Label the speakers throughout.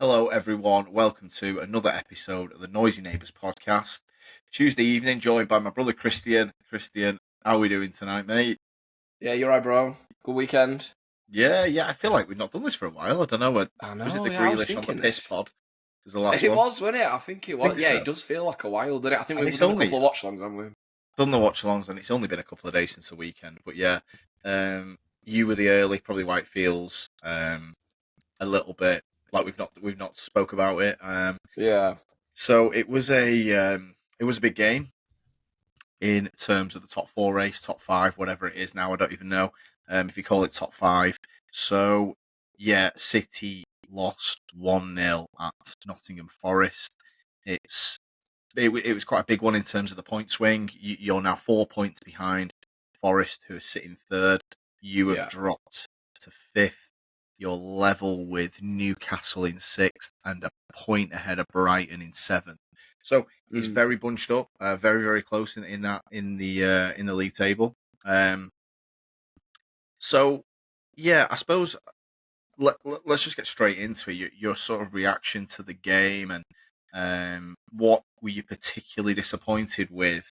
Speaker 1: Hello, everyone. Welcome to another episode of the Noisy Neighbours podcast. Tuesday evening, joined by my brother Christian. Christian, how are we doing tonight, mate?
Speaker 2: Yeah, you're right, bro. Good weekend.
Speaker 1: Yeah. I feel like we've not done this for a while. I don't know.
Speaker 2: I know.
Speaker 1: Was it the
Speaker 2: I was
Speaker 1: Grealish on the
Speaker 2: thinking
Speaker 1: piss
Speaker 2: this.
Speaker 1: pod? Was the last
Speaker 2: It
Speaker 1: one?
Speaker 2: was, wasn't it? I think it
Speaker 1: I
Speaker 2: was.
Speaker 1: think
Speaker 2: Yeah,
Speaker 1: so.
Speaker 2: it does feel like a while, doesn't it? I think
Speaker 1: And
Speaker 2: we've
Speaker 1: it's
Speaker 2: done a
Speaker 1: only
Speaker 2: couple of watch-alongs, haven't we?
Speaker 1: done the watch-alongs, and it's only been a couple of days since the weekend. But yeah, you were the early, probably why it feels a little bit like we've not spoke about it.
Speaker 2: Yeah.
Speaker 1: So it was a big game in terms of the top four race, top five, whatever it is now. I don't even know if you call it top five. So yeah, City lost 1-0 at Nottingham Forest. It was quite a big one in terms of the point swing. You're now 4 points behind Forest, who are sitting third. You have dropped to fifth. You're level with Newcastle in sixth and a point ahead of Brighton in seventh. So it's very bunched up, very very close in the league table. So yeah, I suppose let's just get straight into it. Your sort of reaction to the game and what were you particularly disappointed with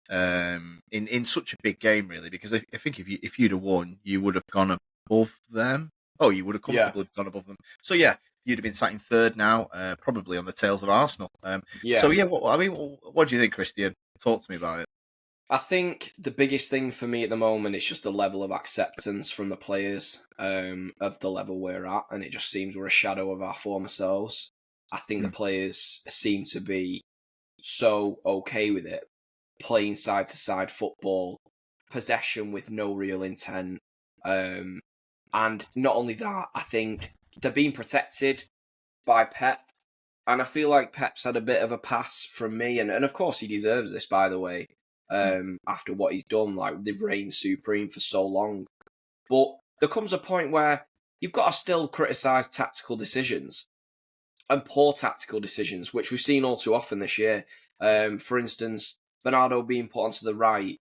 Speaker 1: in such a big game, really? Because I think if you'd have won, you would have gone above them. Oh, you would have comfortably gone above them. So yeah, you'd have been sat in third now, probably on the tails of Arsenal. So yeah, what do you think, Christian? Talk to me about it.
Speaker 2: I think the biggest thing for me at the moment is just the level of acceptance from the players of the level we're at, and it just seems we're a shadow of our former selves. I think the players seem to be so okay with it, playing side-to-side football, possession with no real intent. And not only that, I think they're being protected by Pep. And I feel like Pep's had a bit of a pass from me. And of course, he deserves this, by the way, after what he's done. Like, they've reigned supreme for so long. But there comes a point where you've got to still criticise tactical decisions and poor tactical decisions, which we've seen all too often this year. For instance, Bernardo being put onto the right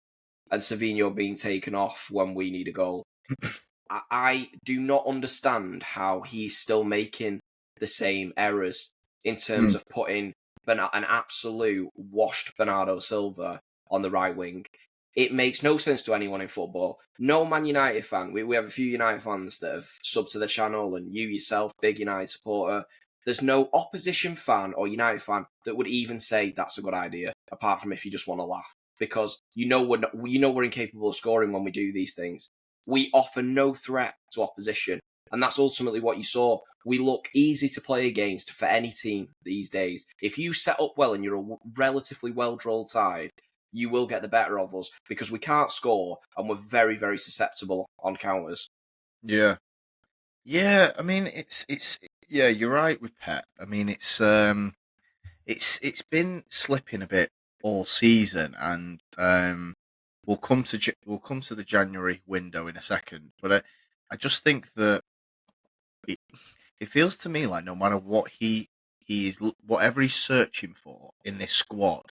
Speaker 2: and Savinho being taken off when we need a goal. I do not understand how he's still making the same errors in terms of putting an absolute washed Bernardo Silva on the right wing. It makes no sense to anyone in football. No Man United fan. We have a few United fans that have subbed to the channel, and you yourself, big United supporter. There's no opposition fan or United fan that would even say that's a good idea, apart from if you just want to laugh. Because we're incapable of scoring when we do these things. We offer no threat to opposition, and that's ultimately what you saw. We look easy to play against for any team these days. If you set up well and you're a relatively well-drilled side, you will get the better of us because we can't score and we're very, very susceptible on counters.
Speaker 1: Yeah. I mean, it's you're right with Pep. I mean, it's been slipping a bit all season, and we'll come to the January window in a second. But I just think that it feels to me like no matter what whatever he's searching for in this squad,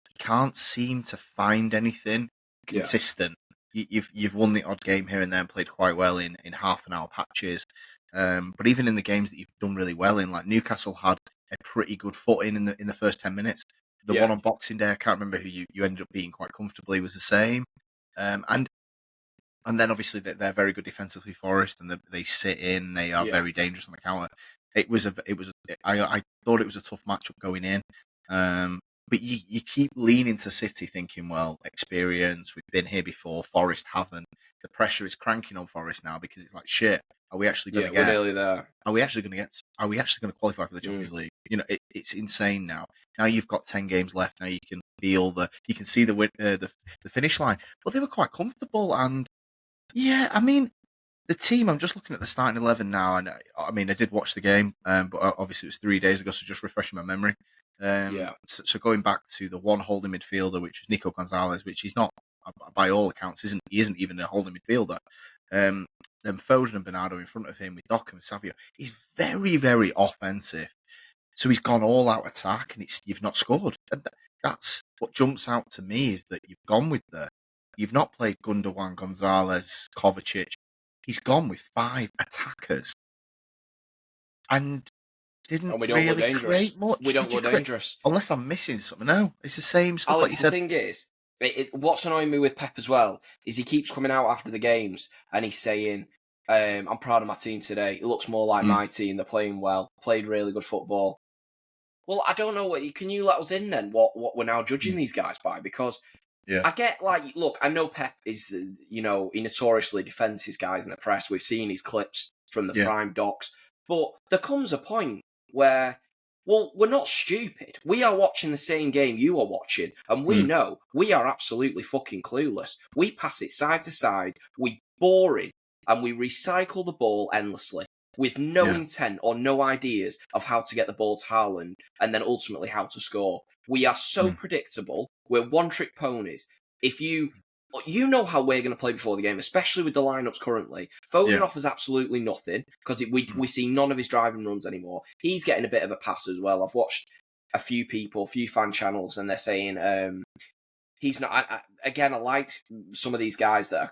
Speaker 1: he can't seem to find anything consistent. You've won the odd game here and there and played quite well in half an hour patches. But even in the games that you've done really well in, like Newcastle had a pretty good foot in the first 10 minutes. The one on Boxing Day, I can't remember who you ended up beating quite comfortably, was the same. And then obviously they're very good defensively, Forest, and they sit in. They are very dangerous on the counter. I thought it was a tough matchup going in. But you keep leaning to City, thinking, well, experience. We've been here before. Forest haven't. The pressure is cranking on Forest now because it's like, shit. Are we actually going to get?
Speaker 2: We're nearly there.
Speaker 1: Are we actually going to get? Are we actually going to qualify for the Champions League? You know, it's insane now. Now you've got 10 games left. Now you can feel you can see the finish line. But they were quite comfortable, and yeah, I mean, the team. I'm just looking at the starting 11 now, and I mean, I did watch the game, but obviously it was 3 days ago, so just refreshing my memory. So going back to the one holding midfielder, which was Nico Gonzalez, which he's not, by all accounts, he isn't even a holding midfielder. Then Foden and Bernardo in front of him with Doc and Savio. He's very, very offensive. So he's gone all out attack, and you've not scored. And that's what jumps out to me, is that you've gone with you've not played Gundogan, Gonzalez, Kovacic. He's gone with 5 attackers. And didn't
Speaker 2: And we don't look
Speaker 1: really
Speaker 2: dangerous.
Speaker 1: create much.
Speaker 2: We don't look dangerous.
Speaker 1: Unless I'm missing something. No, it's the same stuff like
Speaker 2: Alex,
Speaker 1: you
Speaker 2: the
Speaker 1: said.
Speaker 2: thing is, what's annoying me with Pep as well is he keeps coming out after the games and he's saying, I'm proud of my team today. It looks more like my team. They're playing well, played really good football. Well, I don't know. Can you let us in then? What we're now judging these guys by? Because I get look, I know Pep is, he notoriously defends his guys in the press. We've seen his clips from the Prime docs, but there comes a point where, well, we're not stupid. We are watching the same game you are watching, and we know we are absolutely fucking clueless. We pass it side to side, we boring, and we recycle the ball endlessly with no intent or no ideas of how to get the ball to Haaland and then ultimately how to score. We are so predictable. We're one-trick ponies. If you know how we're going to play before the game, especially with the lineups currently. Foden offers absolutely nothing because we see none of his driving runs anymore. He's getting a bit of a pass as well. I've watched a few fan channels, and they're saying he's not. I like some of these guys that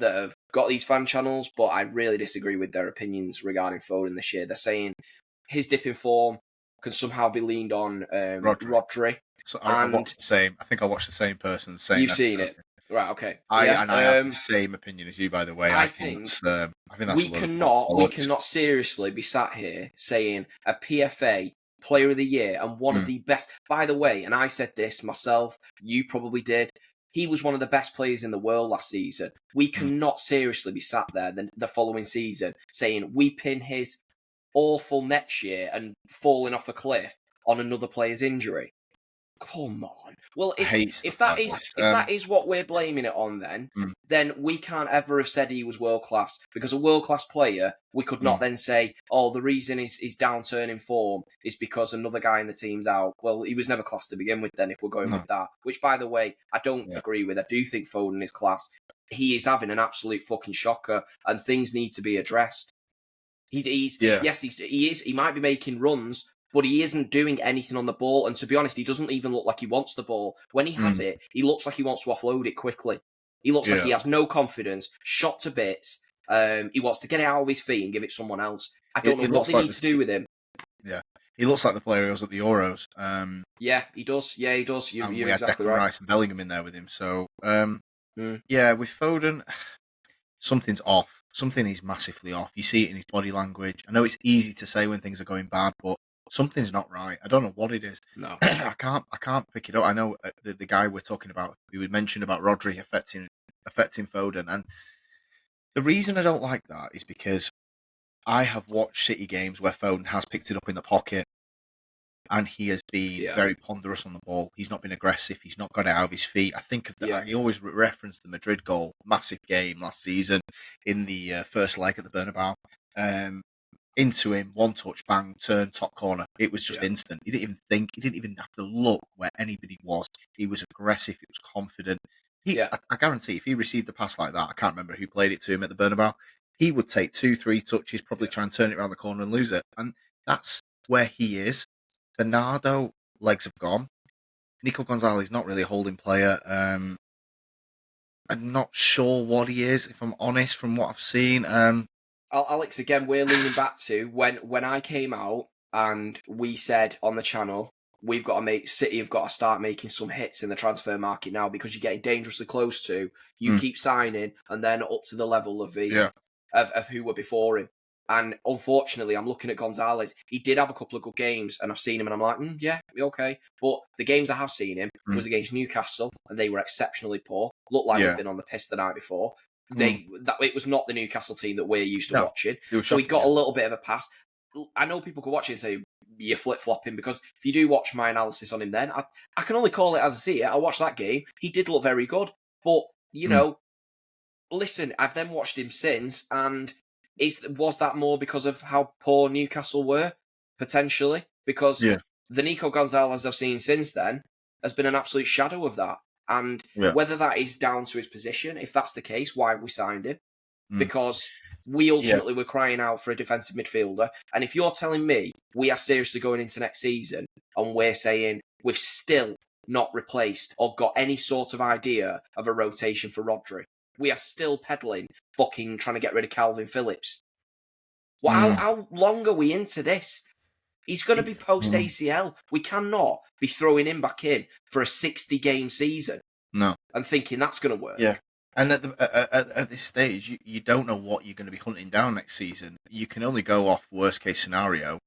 Speaker 2: have got these fan channels, but I really disagree with their opinions regarding Foden this year. They're saying his dip in form can somehow be leaned on Rodri.
Speaker 1: So I watched the same. I think I watched the same person saying
Speaker 2: you've seen it, right? Okay,
Speaker 1: I have the same opinion as you, by the way. I think that's
Speaker 2: we cannot seriously be sat here saying a PFA Player of the Year and one of the best. By the way, and I said this myself, you probably did. He was one of the best players in the world last season. We cannot seriously be sat there the following season saying we pin his awful next year and falling off a cliff on another player's injury. Come on. Well, if that is what we're blaming it on, then we can't ever have said he was world class, because a world class player, we could not then say, oh, the reason his downturn in form is because another guy in the team's out. Well, he was never class to begin with. Then, if we're going with that, which by the way, I don't agree with. I do think Foden is class. He is having an absolute fucking shocker, and things need to be addressed. He is. He might be making runs, but he isn't doing anything on the ball. And to be honest, he doesn't even look like he wants the ball. When he has it, he looks like he wants to offload it quickly. He looks like he has no confidence, shot to bits. He wants to get it out of his feet and give it someone else. I don't know what they need to do with him.
Speaker 1: Yeah, he looks like the player who was at the Euros.
Speaker 2: Yeah, he does. Yeah, he does. You're
Speaker 1: we had
Speaker 2: exactly
Speaker 1: Declan
Speaker 2: right.
Speaker 1: Rice and Bellingham in there with him. So, yeah, with Foden, something's off. Something is massively off. You see it in his body language. I know it's easy to say when things are going bad, but something's not right. I don't know what it is.
Speaker 2: No,
Speaker 1: I can't pick it up. I know the guy we're talking about, who we mentioned about Rodri affecting Foden, and the reason I don't like that is because I have watched City games where Foden has picked it up in the pocket, and he has been very ponderous on the ball. He's not been aggressive. He's not got it out of his feet. I think of that. Yeah. He always referenced the Madrid goal, massive game last season in the first leg at the Bernabeu. Into him, one touch, bang, turn, top corner. It was just instant. He didn't even think. He didn't even have to look where anybody was. He was aggressive. He was confident. I guarantee if he received a pass like that, I can't remember who played it to him at the Bernabeu, he would take 2-3 touches, probably try and turn it around the corner and lose it. And that's where he is. Bernardo, legs have gone. Nico Gonzalez, not really a holding player. I'm not sure what he is, if I'm honest, from what I've seen.
Speaker 2: Alex, again, we're leaning back to when I came out and we said on the channel, City have got to start making some hits in the transfer market now, because you're getting dangerously close to, keep signing and then up to the level of of who were before him. And unfortunately, I'm looking at Gonzalez. He did have a couple of good games, and I've seen him, and I'm like, yeah, okay. But the games I have seen him was against Newcastle, and they were exceptionally poor. Looked like they'd been on the piss the night before. It was not the Newcastle team that we're used to watching. So he got a little bit of a pass. I know people could watch it and say you're flip-flopping, because if you do watch my analysis on him then, I can only call it as I see it. I watched that game. He did look very good. But, listen, I've then watched him since, and was that more because of how poor Newcastle were? Potentially. Because the Nico Gonzalez I've seen since then has been an absolute shadow of that. And whether that is down to his position, if that's the case, why have we signed him? Because we ultimately were crying out for a defensive midfielder. And if you're telling me we are seriously going into next season and we're saying we've still not replaced or got any sort of idea of a rotation for Rodri, we are still peddling fucking trying to get rid of Calvin Phillips. Well, how long are we into this? He's going to be post ACL. We cannot be throwing him back in for a 60-game season.
Speaker 1: No.
Speaker 2: And thinking that's going to work.
Speaker 1: Yeah. And at this stage, you don't know what you're going to be hunting down next season. You can only go off worst case scenario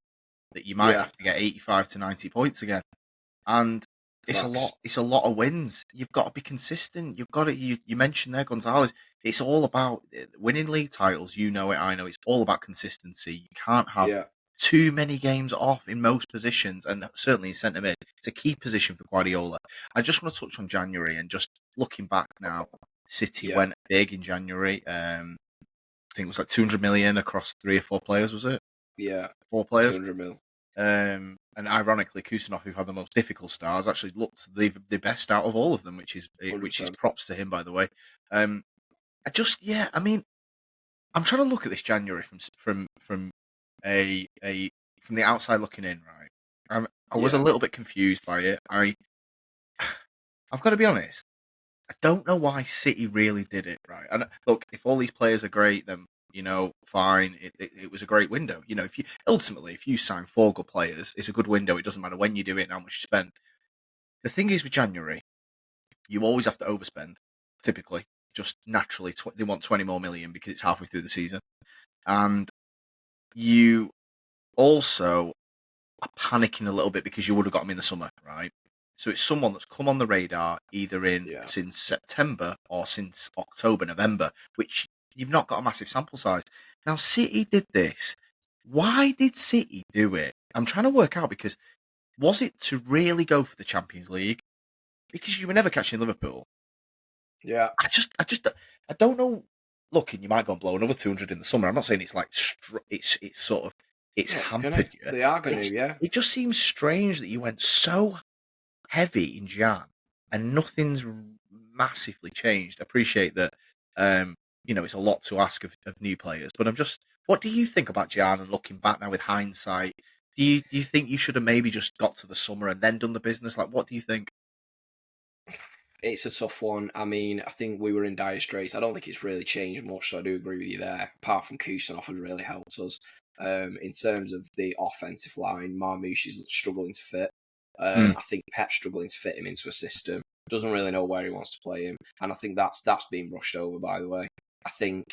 Speaker 1: that you might have to get 85 to 90 points again. And it's a lot. It's a lot of wins. You've got to be consistent. You've got to. You mentioned there, Gonzalez. It's all about winning league titles. You know it. I know. It's all about consistency. You can't have too many games off in most positions, and certainly in centre mid. It's a key position for Guardiola. I just want to touch on January and just looking back now. City went big in January. I think it was like 200 million across 3 or 4 players. Was it?
Speaker 2: Yeah,
Speaker 1: 4 players.
Speaker 2: 200 mil.
Speaker 1: And ironically, Kusanov, who had the most difficult stars, actually looked the best out of all of them, which is
Speaker 2: 100%.
Speaker 1: props to him, by the way. I'm trying to look at this January from the outside looking in, right? I was a little bit confused by it. I've got to be honest. I don't know why City really did it, right? And look, if all these players are great, then fine. It was a great window. If you sign 4 good players, it's a good window. It doesn't matter when you do it and how much you spend. The thing is with January, you always have to overspend. Typically, just naturally, they want 20 more million because it's halfway through the season, and you also are panicking a little bit because you would have got them in the summer, right? So it's someone that's come on the radar either since September or since October, November, which you've not got a massive sample size. Now, City did this. Why did City do it? I'm trying to work out because was it to really go for the Champions League? Because you were never catching Liverpool.
Speaker 2: Yeah.
Speaker 1: I don't know. Look, and you might go and blow another 200 in the summer. I'm not saying it's like it's hampered you.
Speaker 2: They are going to, yeah.
Speaker 1: It just seems strange that you went so heavy in Jan and nothing's massively changed. I appreciate that. It's a lot to ask of new players, but what do you think about Jan and looking back now with hindsight? Do you think you should have maybe just got to the summer and then done the business? Like, what do you think?
Speaker 2: It's a tough one. I mean, I think we were in dire straits. I don't think it's really changed much, so I do agree with you there. Apart from Kusanov has really helped us. In terms of the offensive line, Marmoush is struggling to fit. I think Pep's struggling to fit him into a system. Doesn't really know where he wants to play him, and I think that's been brushed over. By the way, I think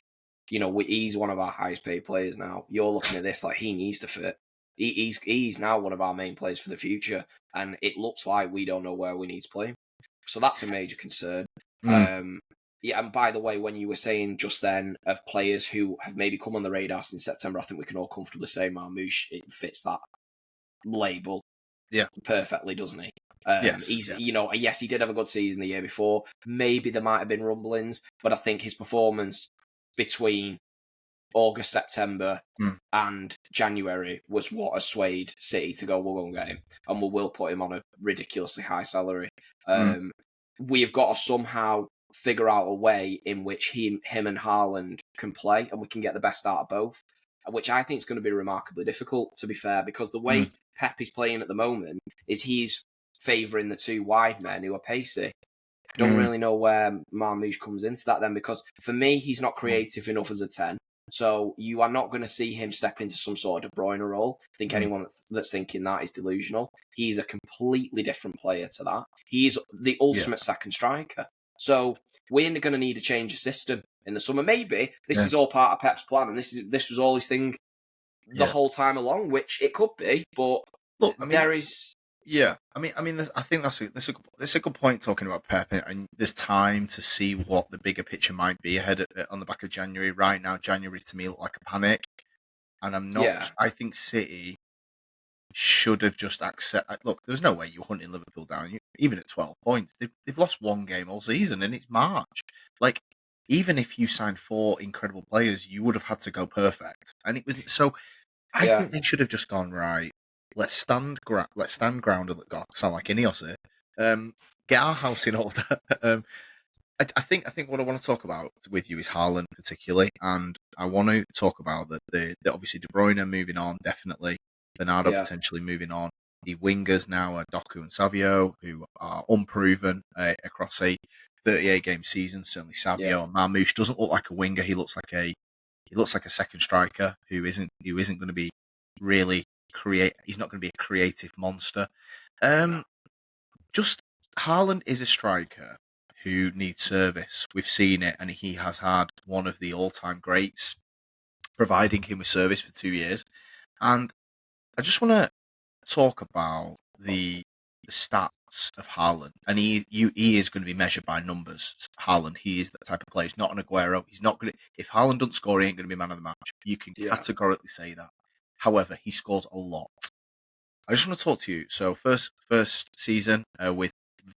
Speaker 2: he's one of our highest paid players now. You're looking at this like he needs to fit. He's now one of our main players for the future, and it looks like we don't know where we need to play him. So that's a major concern. And by the way, when you were saying just then of players who have maybe come on the radar since September, I think we can all comfortably say Marmoush, it fits that label perfectly, doesn't he? Yes, he did have a good season the year before. Maybe there might have been rumblings, but I think his performance between August, September and January was what has swayed City to go, we'll go and get him. And we'll put him on a ridiculously high salary. We've got to somehow figure out a way in which him and Haaland can play and we can get the best out of both, which I think is going to be remarkably difficult, to be fair, because the way Pep is playing at the moment is he's favouring the 2 wide men who are pacey. I don't really know where Marmoush comes into that then, because for me, he's not creative enough as a 10. So you are not going to see him step into some sort of De Bruyne role. I think anyone that's thinking that is delusional. He's a completely different player to that. He's the ultimate second striker. So we're going to need a change of system in the summer. Maybe this is all part of Pep's plan, and this was all his thing the whole time along, which it could be. But look, there is.
Speaker 1: Yeah, I think that's a good point talking about Pep, and there's time to see what the bigger picture might be ahead on the back of January. Right now, January to me looked like a panic, and I'm not. Yeah. I think City should have just accepted. Look, there's no way you're hunting Liverpool down, even at 12 points. They've lost 1 game all season, and it's March. Like, even if you signed 4 incredible players, you would have had to go perfect, and it was so. I think they should have just gone right. Let's stand grounded. God, sound like Ineos here. Get our house in order. I think what I want to talk about with you is Haaland particularly, and I want to talk about that. The obviously De Bruyne moving on, definitely. Bernardo potentially moving on. The wingers now are Doku and Savio, who are unproven across a 38-game season. Certainly Savio and Marmoush doesn't look like a winger. He looks like a second striker who isn't going to be really He's not going to be a creative monster. Just Haaland is a striker who needs service. We've seen it, and he has had one of the all-time greats providing him with service for 2 years. And I just want to talk about the stats of Haaland, and he is going to be measured by numbers. Haaland, he is that type of player. He's not an Aguero. He's not going to. If Haaland doesn't score, he ain't going to be man of the match. You can categorically say that. However, he scores a lot. I just want to talk to you. So first season with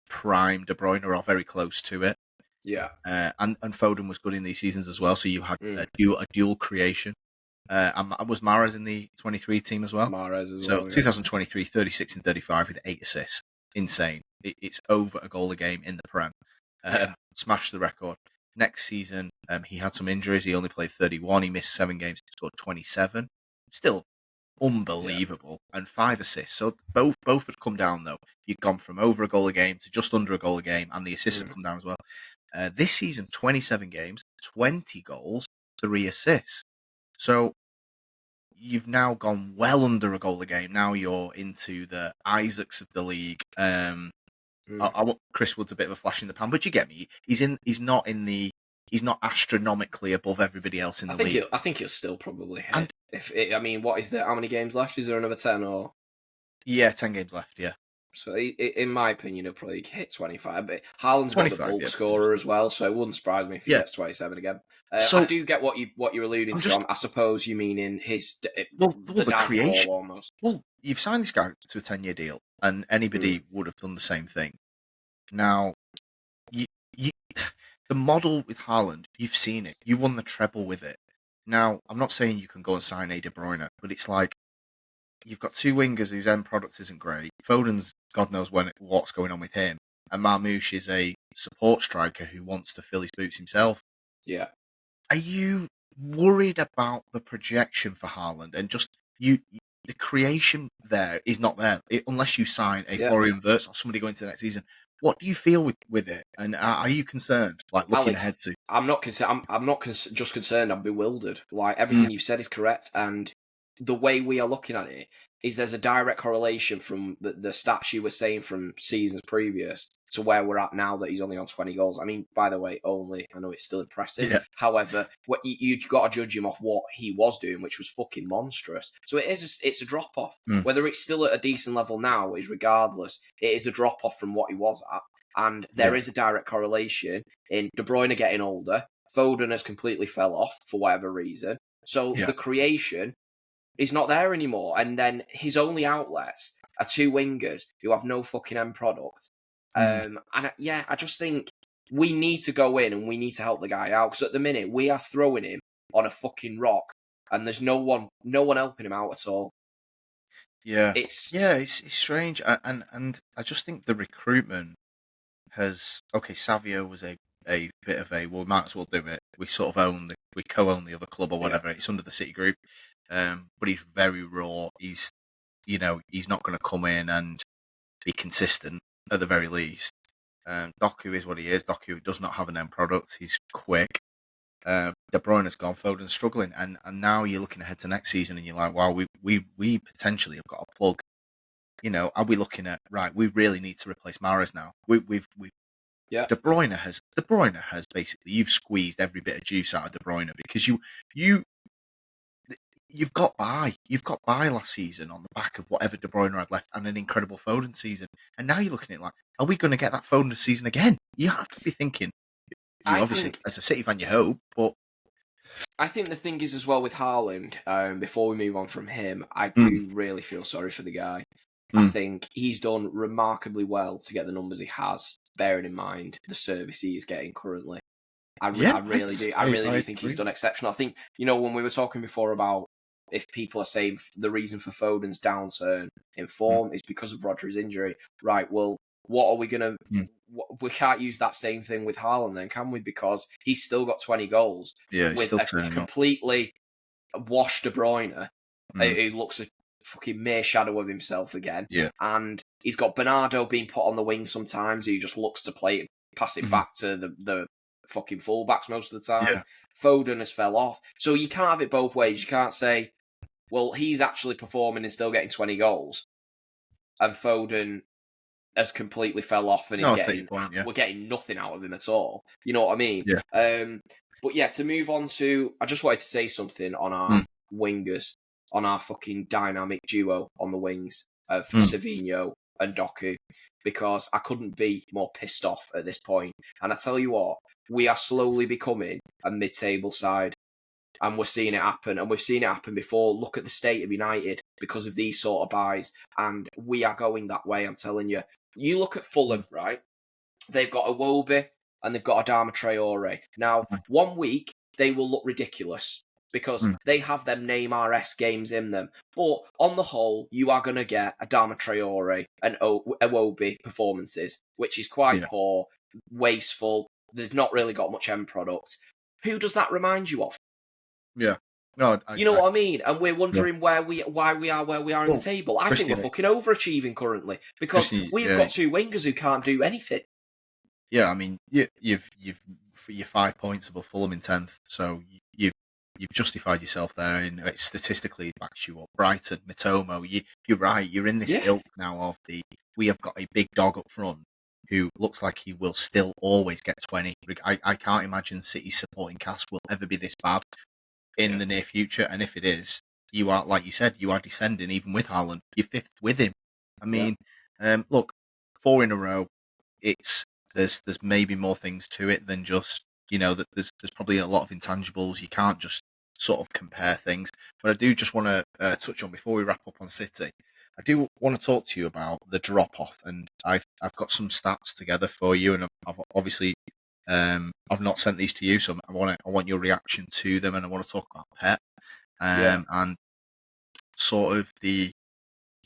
Speaker 1: prime De Bruyne, or very close to it.
Speaker 2: Yeah.
Speaker 1: And Foden was good in these seasons as well. So you had a dual creation. And was Mahrez in the 23 team as well?
Speaker 2: Mahrez as
Speaker 1: well.
Speaker 2: So
Speaker 1: 2023, 36 and 35 with 8 assists. Insane. It's over a goal a game in the Prem. Smashed the record. Next season, he had some injuries. He only played 31. He missed 7 games. He scored 27. Still unbelievable. And 5 assists. So both had come down, though. He'd gone from over a goal a game to just under a goal a game. And the assists have come down as well. This season, 27 games, 20 goals, 3 assists. So you've now gone well under a goal a game. Now you're into the Isaacs of the league. I want Chris Wood's a bit of a flash in the pan, but you get me. He's not astronomically above everybody else in the league.
Speaker 2: I think he'll still probably hit. What is there? How many games left? Is there another 10 or?
Speaker 1: Yeah, 10 games left. Yeah.
Speaker 2: So, in my opinion, he'll probably hit 25. But Haaland's got the bulk scorer as well, so it wouldn't surprise me if he gets 27 again. So, I do get what you're alluding to. I suppose you mean in his the creation almost.
Speaker 1: Well, you've signed this guy to a 10-year deal, and anybody would have done the same thing. Now, the model with Haaland, you've seen it. You won the treble with it. Now, I'm not saying you can go and sign a De Bruyne, but it's like you've got 2 wingers whose end product isn't great. Foden's God knows what's going on with him. And Marmoush is a support striker who wants to fill his boots himself.
Speaker 2: Yeah.
Speaker 1: Are you worried about the projection for Haaland? And just the creation there is not there. Unless you sign a Florian Wirtz or somebody going to the next season. What do you feel with it? And are you concerned? Like looking ahead to?
Speaker 2: I'm not concerned. I'm not just concerned. I'm bewildered. Like everything you've said is correct, and the way we are looking at it is there's a direct correlation from the stats you were saying from seasons previous to where we're at now that he's only on 20 goals. I mean, by the way, only. I know it's still impressive. Yeah. However, you've got to judge him off what he was doing, which was fucking monstrous. So it's a drop-off. Whether it's still at a decent level now is regardless. It is a drop-off from what he was at. And there is a direct correlation in De Bruyne getting older. Foden has completely fell off for whatever reason. So the creation is not there anymore. And then his only outlets are 2 wingers who have no fucking end product. I just think we need to go in and we need to help the guy out. Because at the minute, we are throwing him on a fucking rock and there's no one helping him out at all.
Speaker 1: Yeah. It's strange. And I just think the recruitment has... Okay, Savio was a bit of we might as well do it. We sort of we co-own the other club or whatever. It's under the City Group. But he's very raw. He's not going to come in and be consistent at the very least. Doku is what he is. Doku does not have an end product. He's quick. De Bruyne's gone. Foden's struggling, and now you're looking ahead to next season, and you're like, wow, we potentially have got a plug. Are we looking at right? We really need to replace Mahrez now. De Bruyne has basically you've squeezed every bit of juice out of De Bruyne because you've got by last season on the back of whatever De Bruyne had left and an incredible Foden season. And now you're looking at it like, are we going to get that Foden season again? You have to be thinking, obviously, as a City fan, you hope, but...
Speaker 2: I think the thing is as well with Haaland, before we move on from him, I do really feel sorry for the guy. I think he's done remarkably well to get the numbers he has, bearing in mind the service he is getting currently. I really do. I really do think he's done exceptional. I think, when we were talking before about if people are saying the reason for Foden's downturn in form is because of Rodri's injury, right, well, what are we going to... We can't use that same thing with Haaland then, can we? Because he's still got 20 goals with a completely washed De Bruyne, who looks a fucking mere shadow of himself again.
Speaker 1: Yeah.
Speaker 2: And he's got Bernardo being put on the wing sometimes, who just looks to pass it back to the fucking fullbacks most of the time. Yeah. Foden has fell off. So you can't have it both ways. You can't say well, he's actually performing and still getting 20 goals, and Foden has completely fell off and
Speaker 1: No, I'll take your point, yeah.
Speaker 2: we're getting nothing out of him at all. You know what I mean?
Speaker 1: Yeah.
Speaker 2: But yeah, to move on to, I just wanted to say something on our wingers, on our fucking dynamic duo on the wings of Savinho and Doku, because I couldn't be more pissed off at this point. And I tell you what, we are slowly becoming a mid-table side. And we're seeing it happen, and we've seen it happen before. Look at the state of United because of these sort of buys, and we are going that way, I'm telling you. You look at Fulham, right? They've got Iwobi and they've got Adama Traore. Now, 1 week, they will look ridiculous because they have them Neymar-esque games in them. But on the whole, you are going to get Adama Traore and Iwobi performances, which is quite poor, wasteful. They've not really got much end product. Who does that remind you of?
Speaker 1: Yeah. No,
Speaker 2: you know what I mean? And we're wondering why we are where we are in the table. I think we're fucking overachieving currently because we've got two wingers who can't do anything.
Speaker 1: Yeah, I mean, you're 5 points above Fulham in 10th, so you've justified yourself there, and it statistically backs you up. Brighton, Mitomo, you're right. You're in this ilk now of we have got a big dog up front who looks like he will still always get 20. I can't imagine City's supporting cast will ever be this bad in the near future, and if it is, you are, like you said, you are descending even with Haaland. You're fifth with him. I mean, look, 4 in a row. There's maybe more things to it than just that. There's probably a lot of intangibles. You can't just sort of compare things. But I do just want to touch on before we wrap up on City. I do want to talk to you about the drop off, and I've got some stats together for you, and I've obviously. I've not sent these to you, so I want your reaction to them, and I want to talk about Pep, and sort of the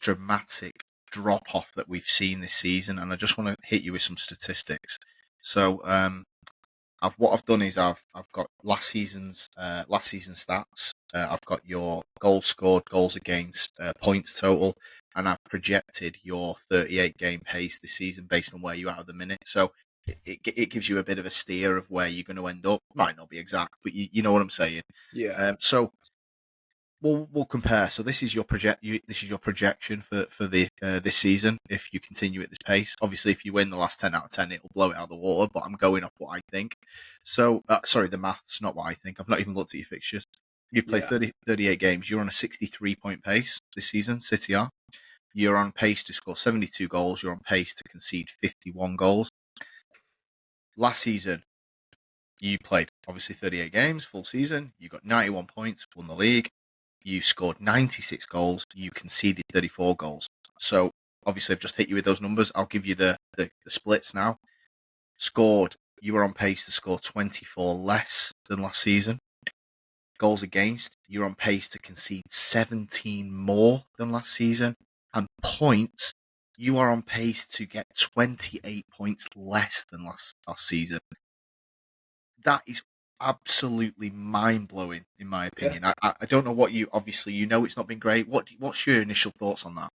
Speaker 1: dramatic drop off that we've seen this season. And I just want to hit you with some statistics. So, what I've done is I've got last season's stats. I've got your goals scored, goals against, points total, and I've projected your 38 game pace this season based on where you are at the minute. So it gives you a bit of a steer of where you're going to end up. Might not be exact, but you know what I'm saying.
Speaker 2: Yeah.
Speaker 1: So we'll compare. So this is your projection for the this season. If you continue at this pace, obviously, if you win the last 10 out of 10, it'll blow it out of the water. But I'm going off what I think. So sorry, the maths, not what I think. I've not even looked at your fixtures. You've played 38 games. You're on a 63 point pace this season. City are. You're on pace to score 72 goals. You're on pace to concede 51 goals. Last season, you played obviously 38 games, full season. You got 91 points, won the league. You scored 96 goals. You conceded 34 goals. So obviously, I've just hit you with those numbers. I'll give you the splits now. Scored, you were on pace to score 24 less than last season. Goals against, you're on pace to concede 17 more than last season. And points, you are on pace to get 28 points less than last season. That is absolutely mind-blowing, in my opinion. I don't know what obviously, it's not been great. What's your initial thoughts on that?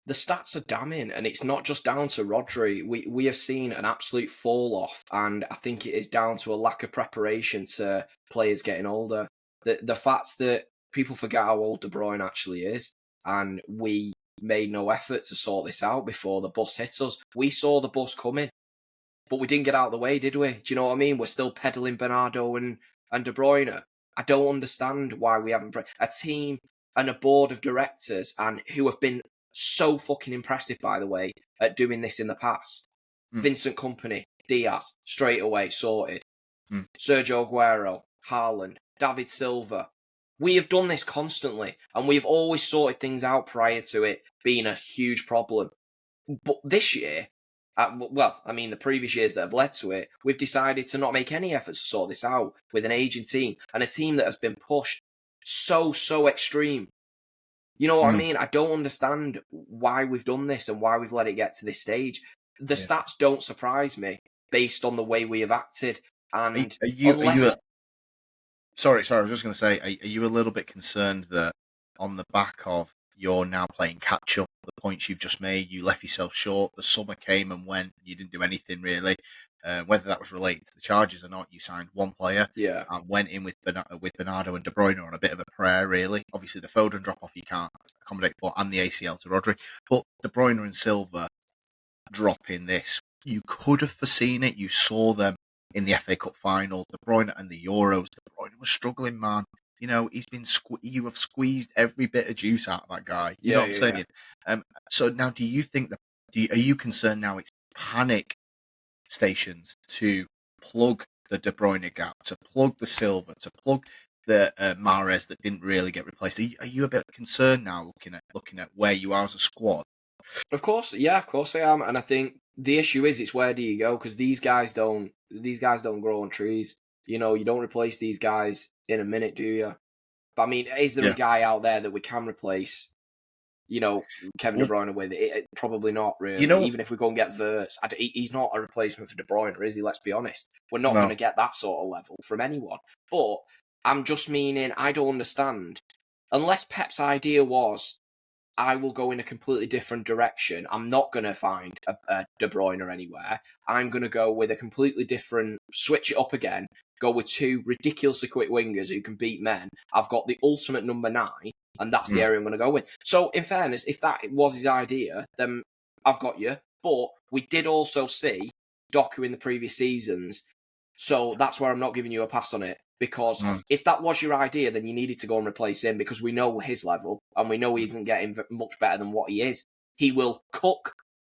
Speaker 2: The stats are damning, and it's not just down to Rodri. We have seen an absolute fall-off, and I think it is down to a lack of preparation to players getting older. The fact that people forget how old De Bruyne actually is, and we made no effort to sort this out before the bus hit us. We saw the bus coming, but we didn't get out of the way, did we? Do you know what I mean? We're still peddling Bernardo and De Bruyne. I don't understand why we haven't... A team and a board of directors, and who have been so fucking impressive, by the way, at doing this in the past. Vincent Kompany, Diaz, straight away, sorted. Sergio Aguero, Haaland, David Silva. We have done this constantly, and we've always sorted things out prior to it being a huge problem. But this year, the previous years that have led to it, we've decided to not make any efforts to sort this out with an aging team, and a team that has been pushed so extreme. You know what I mean? I don't understand why we've done this and why we've let it get to this stage. The stats don't surprise me based on the way we have acted. And
Speaker 1: Sorry, I was just going to say, are you a little bit concerned that on the back of you're now playing catch up, the points you've just made, you left yourself short, the summer came and went, you didn't do anything really, whether that was related to the charges or not. You signed one player
Speaker 2: Yeah.
Speaker 1: and went in with Bernardo and De Bruyne on a bit of a prayer, really. Obviously, the Foden drop off you can't accommodate for, and the ACL to Rodri. But De Bruyne and Silva drop in this. You could have foreseen it. You saw them in the FA Cup final, De Bruyne and the Euros. De Bruyne was struggling, man. You know, he's been you have squeezed every bit of juice out of that guy. You know what I'm saying? So now, do you think that? Are you concerned now? It's panic stations to plug the De Bruyne gap, to plug the Silva, to plug the Mahrez that didn't really get replaced. Are you a bit concerned now, looking at where you are as a squad?
Speaker 2: Of course I am, and I think the issue is it's where do you go, because these guys don't grow on trees. You know, you don't replace these guys in a minute, do you? But I mean, is there a guy out there that we can replace? You know, Kevin De Bruyne with it? Probably not, really.
Speaker 1: You know,
Speaker 2: even if we go and get Wirtz, he's not a replacement for De Bruyne, is he? Let's be honest. We're not going to get that sort of level from anyone. But I'm just meaning, I don't understand. Unless Pep's idea was, I will go in a completely different direction. I'm not going to find a De Bruyne anywhere. I'm going to go with a completely different, switch it up again, go with two ridiculously quick wingers who can beat men. I've got the ultimate number 9, and that's the area I'm going to go with. So, in fairness, if that was his idea, then I've got you. But we did also see Doku in the previous seasons, so that's where I'm not giving you a pass on it. Because if that was your idea, then you needed to go and replace him, because we know his level and we know he isn't getting much better than what he is. He will cook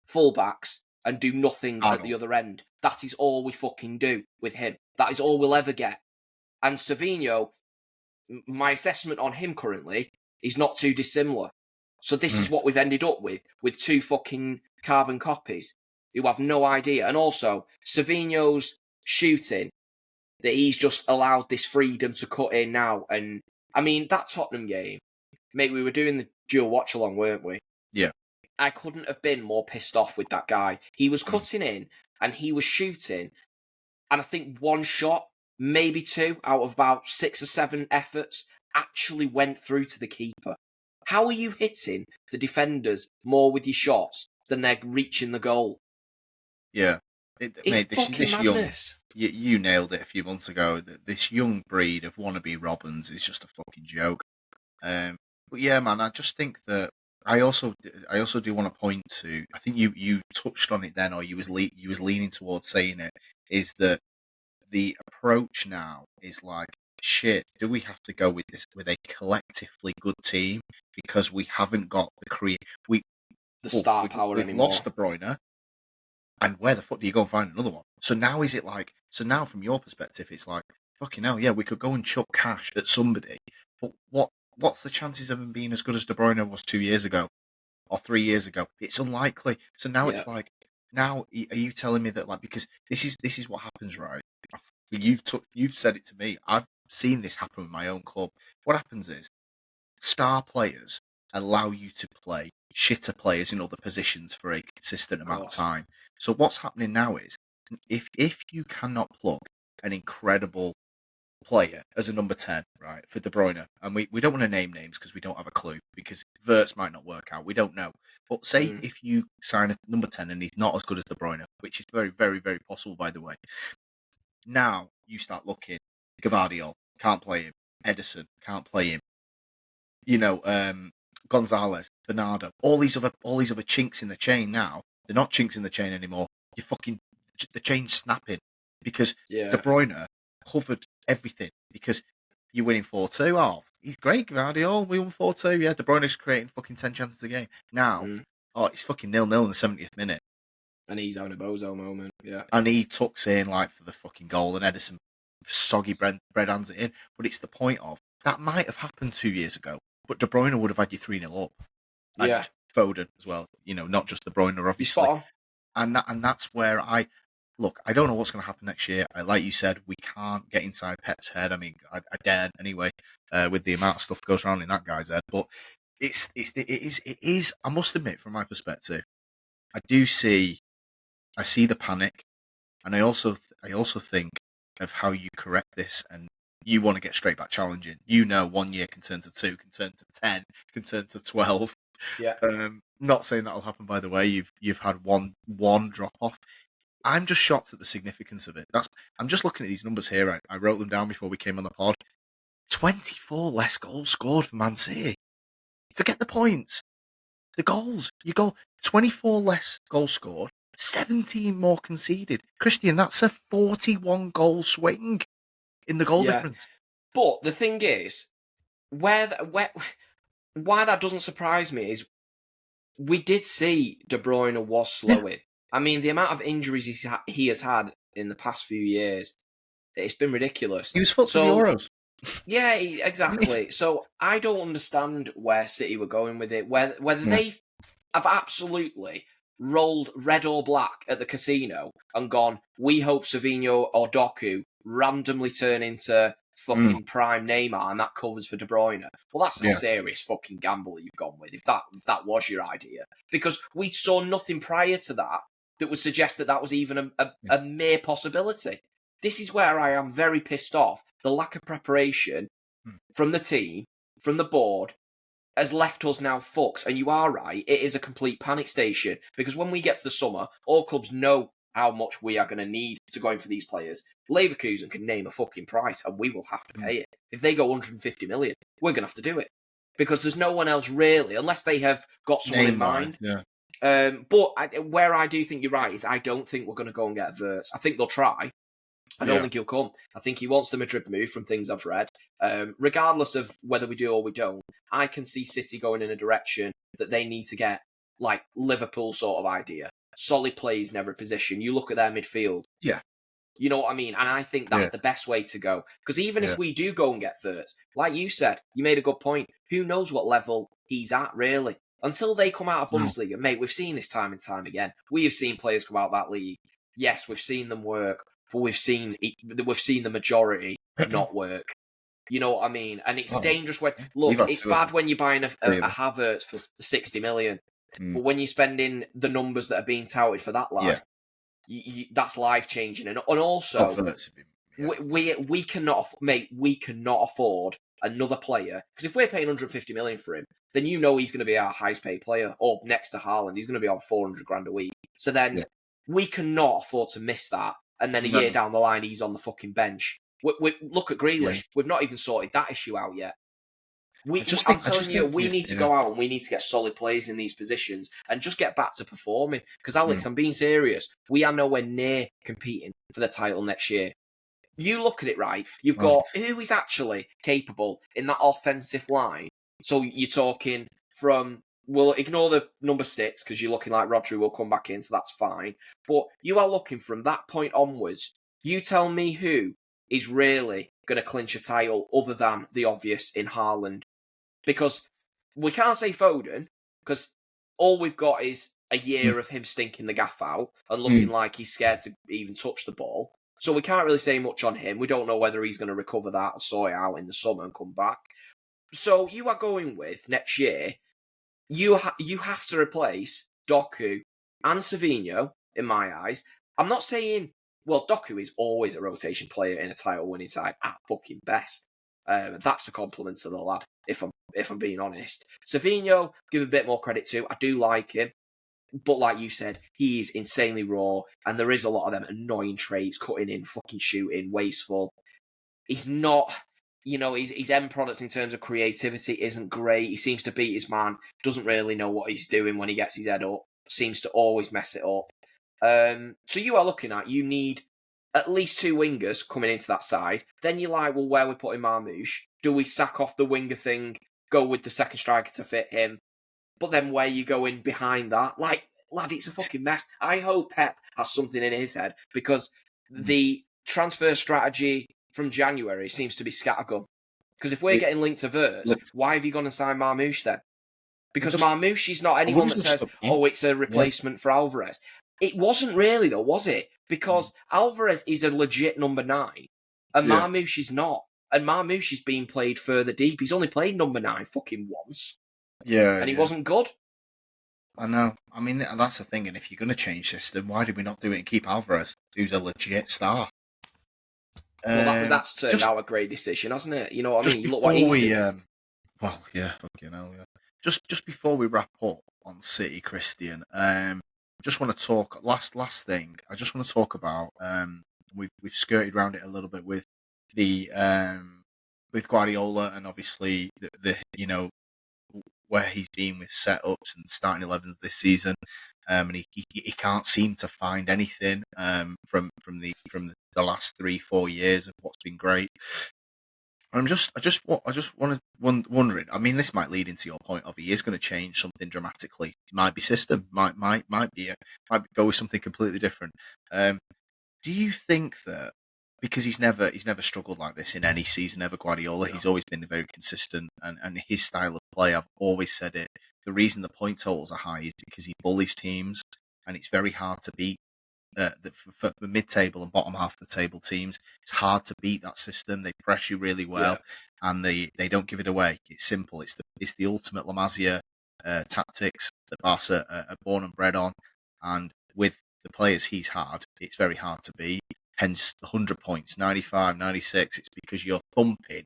Speaker 2: fullbacks and do nothing at the other end. That is all we fucking do with him. That is all we'll ever get. And Savinho, my assessment on him currently is not too dissimilar. So this is what we've ended up with two fucking carbon copies who have no idea. And also, Savinho's shooting, that he's just allowed this freedom to cut in now. And I mean, that Tottenham game, mate, we were doing the dual watch along, weren't we?
Speaker 1: Yeah.
Speaker 2: I couldn't have been more pissed off with that guy. He was cutting in and he was shooting. And I think one shot, maybe two out of about 6 or 7 efforts actually went through to the keeper. How are you hitting the defenders more with your shots than they're reaching the goal?
Speaker 1: Yeah.
Speaker 2: It's fucking madness.
Speaker 1: You nailed it a few months ago. This young breed of wannabe Robins is just a fucking joke. But yeah, man, I just think that I also do want to point to. I think you touched on it then, or you was leaning towards saying it. Is that the approach now is like, shit? Do we have to go with a collectively good team because we haven't got the
Speaker 2: star power
Speaker 1: we've
Speaker 2: anymore?
Speaker 1: Lost De Bruyne. And where the fuck do you go and find another one? So now is it like? So now from your perspective, it's like, fucking hell, yeah, we could go and chuck cash at somebody, but what's the chances of him being as good as De Bruyne was 2 years ago or 3 years ago? It's unlikely. So now it's like, now are you telling me that, like, because this is what happens, right? You've said it to me. I've seen this happen with my own club. What happens is star players allow you to play shitter players in other positions for a consistent amount of time. So what's happening now is, if you cannot plug an incredible player as a number 10, right, for De Bruyne, and we don't want to name names because we don't have a clue, because Wirtz might not work out, we don't know. But say if you sign a number 10 and he's not as good as De Bruyne, which is very, very, very possible, by the way, now you start looking, Gavardiol, can't play him, Edison, can't play him, you know, Gonzalez, Bernardo, all these other chinks in the chain now, they're not chinks in the chain anymore. The chain's snapping because De Bruyne covered everything, because you're winning 4-2. Oh, he's great, Guardiola. We won 4-2. Yeah, De Bruyne's creating fucking 10 chances a game. Now, it's fucking 0-0 in the 70th minute.
Speaker 2: And he's having a bozo moment, yeah.
Speaker 1: And he tucks in, like, for the fucking goal, and Edison soggy bread hands it in. But it's the point of, that might have happened 2 years ago, but De Bruyne would have had you 3-0 up. And Foden as well, you know, not just De Bruyne, obviously. And that's where I don't know what's going to happen next year. Like you said, we can't get inside Pep's head. I mean, I daren't anyway, with the amount of stuff that goes around in that guy's head. But it is. I must admit, from my perspective, I see the panic, and I also think of how you correct this, and you want to get straight back challenging. You know, 1 year can turn to 2, can turn to 10, can turn to 12.
Speaker 2: Yeah.
Speaker 1: Not saying that'll happen, by the way. You've had one drop off. I'm just shocked at the significance of it. I'm just looking at these numbers here. I wrote them down before we came on the pod. 24 less goals scored for Man City. Forget the points. The goals. You go 24 less goals scored, 17 more conceded. Christian, that's a 41 goal swing in the goal difference.
Speaker 2: But the thing is, why that doesn't surprise me is we did see De Bruyne was slowing. I mean, the amount of injuries he has had in the past few years, it's been ridiculous.
Speaker 1: He was fucked for the Euros.
Speaker 2: Yeah, exactly. So I don't understand where City were going with it. Whether they have absolutely rolled red or black at the casino and gone, we hope Savinho or Doku randomly turn into fucking prime Neymar and that covers for De Bruyne. Well, that's a serious fucking gamble that you've gone with if that was your idea. Because we saw nothing prior to that would suggest that was even a mere possibility. This is where I am very pissed off. The lack of preparation from the team, from the board, has left us now fucked. And you are right, it is a complete panic station. Because when we get to the summer, all clubs know how much we are going to need to go in for these players. Leverkusen can name a fucking price and we will have to pay it. If they go 150 million, we're going to have to do it. Because there's no one else really, unless they have got someone in mind. But where I do think you're right is I don't think we're going to go and get Wirtz. I think they'll try. I don't think he'll come. I think he wants the Madrid move from things I've read. Regardless of whether we do or we don't, I can see City going in a direction that they need to get, like Liverpool sort of idea. Solid plays in every position. You look at their midfield.
Speaker 1: Yeah.
Speaker 2: You know what I mean? And I think that's the best way to go. Because even if we do go and get Wirtz, like you said, you made a good point. Who knows what level he's at, really? Until they come out of Bundesliga, mate, we've seen this time and time again. We have seen players come out of that league. Yes, we've seen them work. But we've seen the majority not work. You know what I mean? And it's dangerous when it's bad when you're buying a Havertz for 60 million, but when you're spending the numbers that are being touted for that lad, that's life changing. And also, we cannot, mate, we cannot afford another player because if we're paying 150 million for him, then you know he's going to be our highest paid player, or next to Haaland, he's going to be on 400 grand a week. So then we cannot afford to miss that. And then a year down the line, he's on the fucking bench. We look at Grealish. Yeah. We've not even sorted that issue out yet. I'm telling you, we need to go out and we need to get solid players in these positions and just get back to performing. Because, Alex, I'm being serious. We are nowhere near competing for the title next year. You look at it, right? You've got who is actually capable in that offensive line. So you're talking from... We'll ignore the number 6 because you're looking like Rodri will come back in, so that's fine. But you are looking from that point onwards. You tell me who is really going to clinch a title other than the obvious in Haaland. Because we can't say Foden, because all we've got is a year of him stinking the gaff out and looking like he's scared to even touch the ball. So we can't really say much on him. We don't know whether he's going to recover that or sort it out in the summer and come back. So you are going with, next year... You have to replace Doku and Savinho, in my eyes. I'm not saying... Well, Doku is always a rotation player in a title-winning side at fucking best. That's a compliment to the lad, if I'm being honest. Savinho, give a bit more credit to. I do like him. But like you said, he is insanely raw, and there is a lot of them annoying traits, cutting in, fucking shooting, wasteful. He's not... You know, his end products in terms of creativity isn't great. He seems to beat his man, doesn't really know what he's doing when he gets his head up, seems to always mess it up. So you are looking at, you need at least 2 wingers coming into that side. Then you're like, well, where are we putting Marmoush? Do we sack off the winger thing, go with the second striker to fit him? But then where you go in behind that? Like, lad, it's a fucking mess. I hope Pep has something in his head, because the transfer strategy from January seems to be scattergun. Because if we're getting linked to Wirtz, why have you gone and signed Marmoush then? Because Marmoush is not anyone that says, it's a replacement for Alvarez. It wasn't really, though, was it? Because Alvarez is a legit number 9, and Marmoush is not. And Marmoush is being played further deep. He's only played number 9 fucking once.
Speaker 1: Yeah.
Speaker 2: And he wasn't good.
Speaker 1: I know. I mean, that's the thing. And if you're going to change system, why did we not do it and keep Alvarez, who's a legit star?
Speaker 2: Well, that's turned out a great decision, hasn't it? You know what I mean? You look what he's doing.
Speaker 1: Well, yeah, fucking hell, yeah. Just before we wrap up on City, Christian, just want to talk last thing. I just want to talk about. We've skirted around it a little bit with the with Guardiola and obviously the where he's been with setups and starting 11s this season, and he can't seem to find anything from the last 3-4 years of what's been great. I just wanted wondering. I mean, this might lead into your point of he is going to change something dramatically. It might be system, might go with something completely different. Do you think that because he's never struggled like this in any season ever, Guardiola, he's always been very consistent and his style of play, I've always said it. The reason the point totals are high is because he bullies teams, and it's very hard to beat. For the mid-table and bottom half of the table teams, it's hard to beat that system. They press you really well, and they don't give it away. It's simple. It's the ultimate La Masia tactics that Barca are born and bred on, and with the players he's had, it's very hard to beat. Hence, 100 points, 95, 96. It's because you're thumping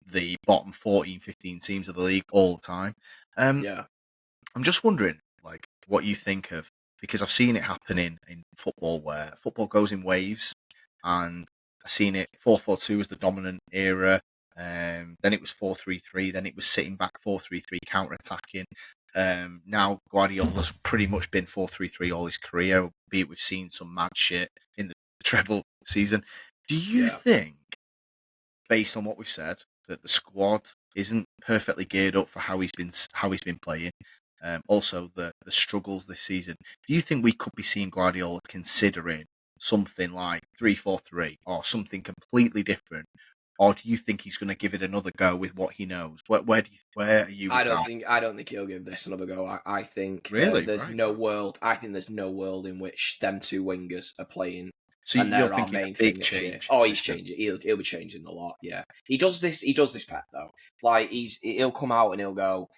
Speaker 1: the bottom 14, 15 teams of the league all the time. I'm just wondering, like, what you think of, because I've seen it happen in football where football goes in waves, and I've seen it 4-4-2 was the dominant era, then it was 4-3-3, then it was sitting back 4-3-3 counter-attacking. Now Guardiola's pretty much been 4-3-3 all his career, albeit we've seen some mad shit in the treble season. Do you think, based on what we've said, that the squad isn't perfectly geared up for how he's been playing? Also, the struggles this season. Do you think we could be seeing Guardiola considering something like 3-4-3 or something completely different? Or do you think he's going to give it another go with what he knows? Where are you?
Speaker 2: I don't think he'll give this another go. I think there's no world. I think there's no world in which them two wingers are playing.
Speaker 1: So you're thinking a big change?
Speaker 2: Oh, he's changing. He'll be changing a lot. Yeah, he does this. Pet though. Like he'll come out and he'll go.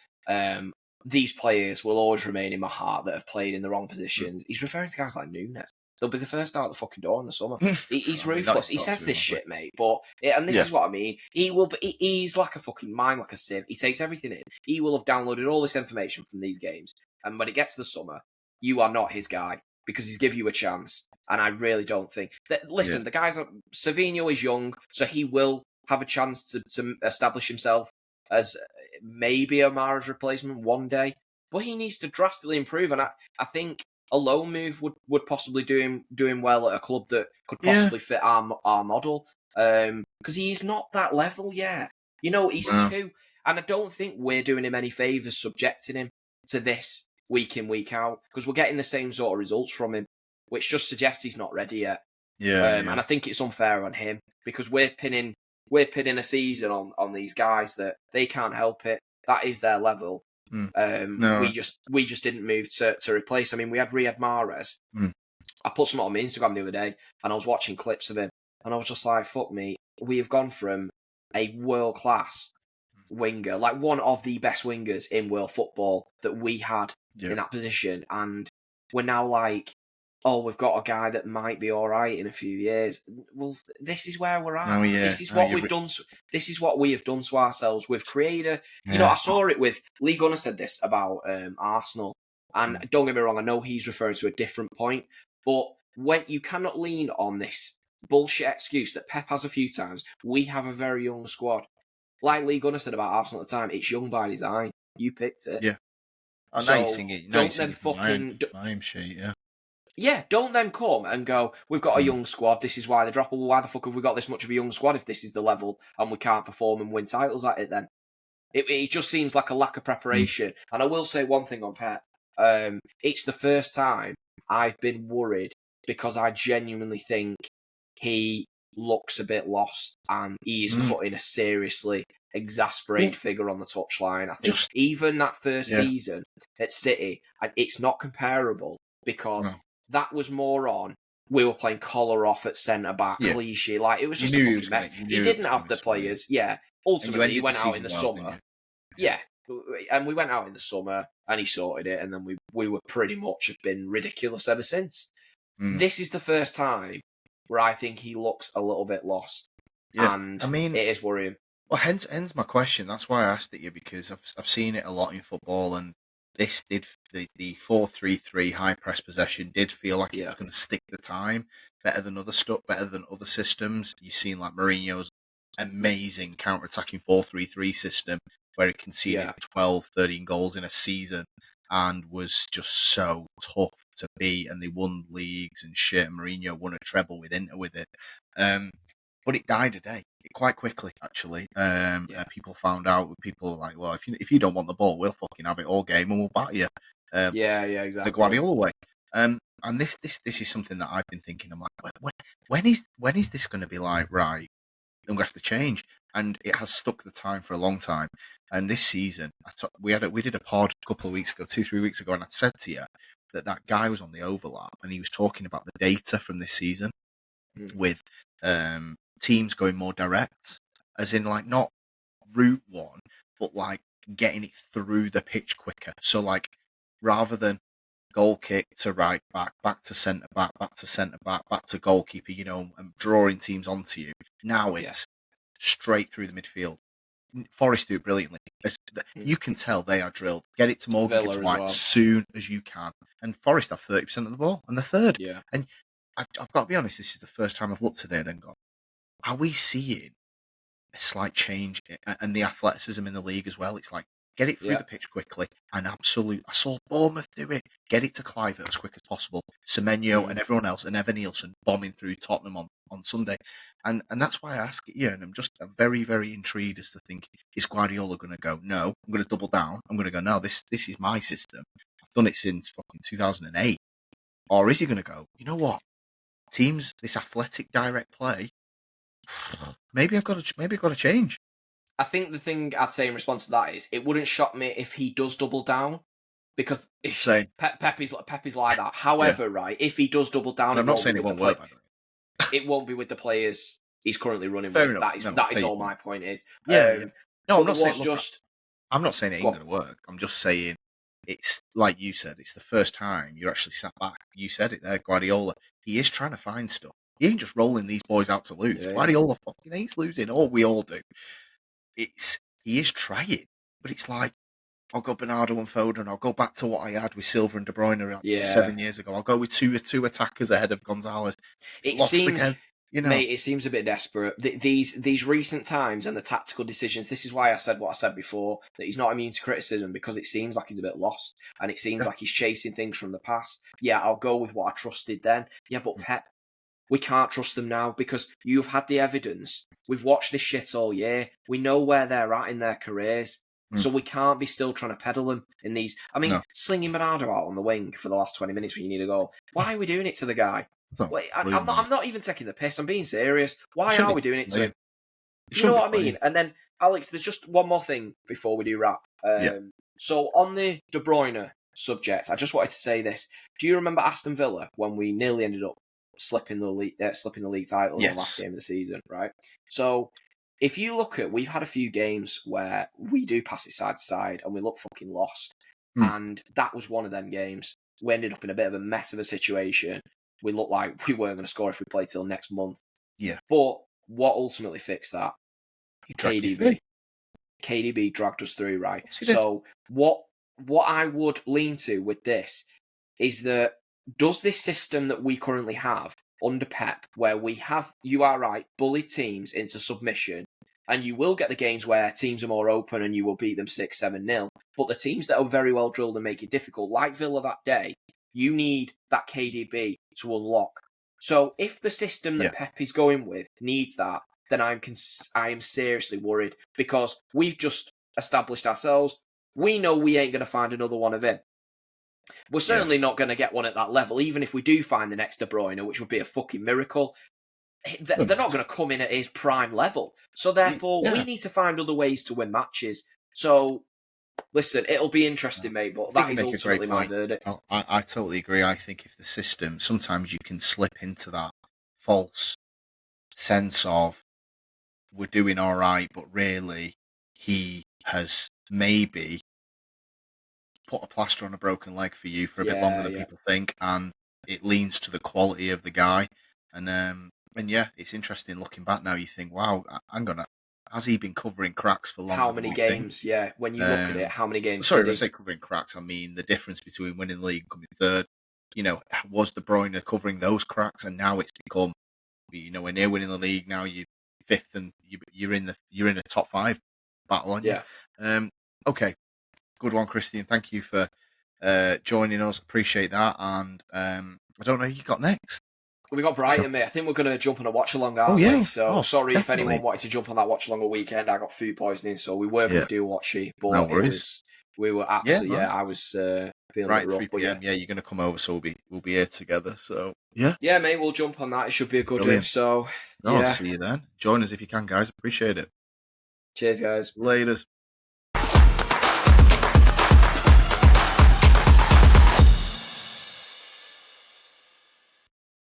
Speaker 2: These players will always remain in my heart that have played in the wrong positions. He's referring to guys like Nunes. They'll be the first out the fucking door in the summer. He's ruthless. He says this shit, mate. But and this is what I mean. He will. He's like a fucking mind, like a sieve. He takes everything in. He will have downloaded all this information from these games, and when it gets to the summer, you are not his guy because he's give you a chance. And I really don't think that. Listen, the guys. Savinho is young, so he will have a chance to establish himself as maybe Amara's replacement one day. But he needs to drastically improve, and I think a loan move would possibly do him well at a club that could possibly fit our model. Because he's not that level yet. You know, he's too, and I don't think we're doing him any favours subjecting him to this week in, week out, because we're getting the same sort of results from him, which just suggests he's not ready yet. And I think it's unfair on him because we're pinning a season on these guys that they can't help it. That is their level. No. We just didn't move to replace. I mean, we had Riyad Mahrez. I put something on my Instagram the other day, and I was watching clips of him, and I was just like, "Fuck me, we have gone from a world class winger, like one of the best wingers in world football that we had in that position, and we're now like, oh, we've got a guy that might be all right in a few years." Well, this is where we're at. This is what we've done. This is what we have done to ourselves. We've created you know, I saw it with Lee Gunner said this about Arsenal, and don't get me wrong, I know he's referring to a different point, but when you cannot lean on this bullshit excuse that Pep has a few times, we have a very young squad. Like Lee Gunner said about Arsenal at the time, it's young by design. You picked it.
Speaker 1: Yeah.
Speaker 2: So don't then fucking don't then come and go, we've got a young squad, this is why they drop. Well, why the fuck have we got this much of a young squad if this is the level and we can't perform and win titles at it then? It just seems like a lack of preparation. And I will say one thing on Pep. It's the first time I've been worried because I genuinely think he looks a bit lost and he is cutting a seriously exasperated figure on the touchline. I think even that first season at City, it's not comparable because that was more on, we were playing collar off at centre-back, cliche, like it was just a fucking mess. He didn't have the players, ultimately he went out in the summer. And we went out in the summer and he sorted it, and then we were pretty much have been ridiculous ever since. This is the first time where I think he looks a little bit lost. And I mean, it is worrying.
Speaker 1: Well, hence my question. That's why I asked it you, because I've seen it a lot in football, and this did the 4-3-3 high press possession did feel like it was going to stick the time better than other stuff, better than other systems. You've seen like Mourinho's amazing counter-attacking 4-3-3 system where he conceded 12, 13 goals in a season and was just so tough to beat, and they won leagues and shit. And Mourinho won a treble with Inter with it. But it died a day quite quickly, actually. People found out. People were like, "Well, if you don't want the ball, we'll fucking have it all game and we'll bat you."
Speaker 2: Exactly.
Speaker 1: The Guardiola way. And this is something that I've been thinking. I'm like, when is this going to be like right? And we have to change. And it has stuck the time for a long time. And this season, we did a pod a couple of weeks ago, 2-3 weeks ago, and I said to you that guy was on the overlap, and he was talking about the data from this season with teams going more direct, as in like not route one, but like getting it through the pitch quicker. So like rather than goal kick to right back to centre back, back to centre back, back to goalkeeper, and drawing teams onto you. Now it's straight through the midfield. Forest do it brilliantly. You can tell they are drilled. Get it to Morgan Gibbs White as soon as you can. And Forest have 30% of the ball, and the third.
Speaker 2: Yeah.
Speaker 1: And I've got to be honest, this is the first time I've looked at it and gone, are we seeing a slight change and the athleticism in the league as well? It's like, get it through the pitch quickly, and I saw Bournemouth do it. Get it to Clivert as quick as possible. Semenyo and everyone else, and Evan Nielsen bombing through Tottenham on Sunday. And that's why I ask you, and I'm very, very intrigued as to think, is Guardiola going to go, no, I'm going to double down. I'm going to go, no, this is my system. I've done it since fucking 2008. Or is he going to go, you know what? Teams, this athletic direct play, maybe I've got to change.
Speaker 2: I think the thing I'd say in response to that is it wouldn't shock me if he does double down, because Pep is like that. However, right, if he does double down,
Speaker 1: I'm not saying it won't work.
Speaker 2: It won't be with the players he's currently running
Speaker 1: Fair
Speaker 2: with.
Speaker 1: Enough.
Speaker 2: That is all my point is.
Speaker 1: No, I'm not saying I'm not saying it ain't going to work. I'm just saying it's like you said. It's the first time you're actually sat back. You said it there, Guardiola. He is trying to find stuff. He ain't just rolling these boys out to lose. Guardiola fucking hates losing. Or we all do. He is trying, but it's like, I'll go Bernardo and Foden. I'll go back to what I had with Silva and De Bruyne 7 years ago. I'll go with two attackers ahead of Gonzalez.
Speaker 2: It seems, mate, it seems a bit desperate. These recent times and the tactical decisions. This is why I said what I said before, that he's not immune to criticism, because it seems like he's a bit lost, and it seems like he's chasing things from the past. Yeah, I'll go with what I trusted then. Yeah, but Pep, we can't trust them now because you've had the evidence. We've watched this shit all year. We know where they're at in their careers. So we can't be still trying to peddle them in these. I mean, slinging Bernardo out on the wing for the last 20 minutes when you need a goal. Why are we doing it to the guy? Wait, I'm not even taking the piss. I'm being serious. Why are we doing it to him? You know what I mean? And then, Alex, there's just one more thing before we do wrap. So on the De Bruyne subject, I just wanted to say this. Do you remember Aston Villa when we nearly ended up slipping the league title in the last game of the season, right? So if you look at, we've had a few games where we do pass it side to side and we look fucking lost. And that was one of them games. We ended up in a bit of a mess of a situation. We looked like we weren't going to score if we played till next month.
Speaker 1: Yeah.
Speaker 2: But what ultimately fixed that? KDB dragged us through, right? So what I would lean to with this is that, does this system that we currently have under Pep, where we have, you are right, bullied teams into submission, and you will get the games where teams are more open and you will beat them 6-7-0, but the teams that are very well drilled and make it difficult, like Villa that day, you need that KDB to unlock. So if the system that Pep is going with needs that, then I am seriously worried, because we've just established ourselves. We know we ain't going to find another one of him. We're certainly not going to get one at that level, even if we do find the next De Bruyne, which would be a fucking miracle. They're not going to come in at his prime level. So therefore, we need to find other ways to win matches. So, listen, it'll be interesting, mate, but that is ultimately my verdict.
Speaker 1: I totally agree. I think if the system, sometimes you can slip into that false sense of, we're doing all right, but really, he has maybe put a plaster on a broken leg for you for a bit longer than people think, and it leans to the quality of the guy. And yeah, it's interesting looking back now. You think, wow, I'm gonna. has he been covering cracks for longer
Speaker 2: How
Speaker 1: than
Speaker 2: many
Speaker 1: we think?
Speaker 2: games? Yeah, when you look at it, how many games
Speaker 1: Sorry,
Speaker 2: did
Speaker 1: when I
Speaker 2: he?
Speaker 1: say covering cracks, I mean the difference between winning the league and coming third. Was De Bruyne covering those cracks, and now it's become, we're near winning the league. Now you're fifth, and you're in the top five battle, aren't you?
Speaker 2: Yeah.
Speaker 1: Okay, good one, Christian. Thank you for joining us. Appreciate that. And I don't know who you got next.
Speaker 2: We got Brighton, mate. I think we're going to jump on a watch along, aren't
Speaker 1: Oh, yeah.
Speaker 2: we? So sorry
Speaker 1: Definitely.
Speaker 2: if anyone wanted to jump on that watch along a weekend. I got food poisoning, so we were going to do watchy, but
Speaker 1: no worries.
Speaker 2: We were absolutely. I was feeling
Speaker 1: right,
Speaker 2: a bit rough,
Speaker 1: 3
Speaker 2: but
Speaker 1: p.m.
Speaker 2: yeah,
Speaker 1: you're going to come over, so we'll be here together. So yeah,
Speaker 2: mate, we'll jump on that. It should be a good
Speaker 1: Brilliant.
Speaker 2: So
Speaker 1: I'll see you then. Join us if you can, guys. Appreciate it.
Speaker 2: Cheers, guys.
Speaker 1: Laters.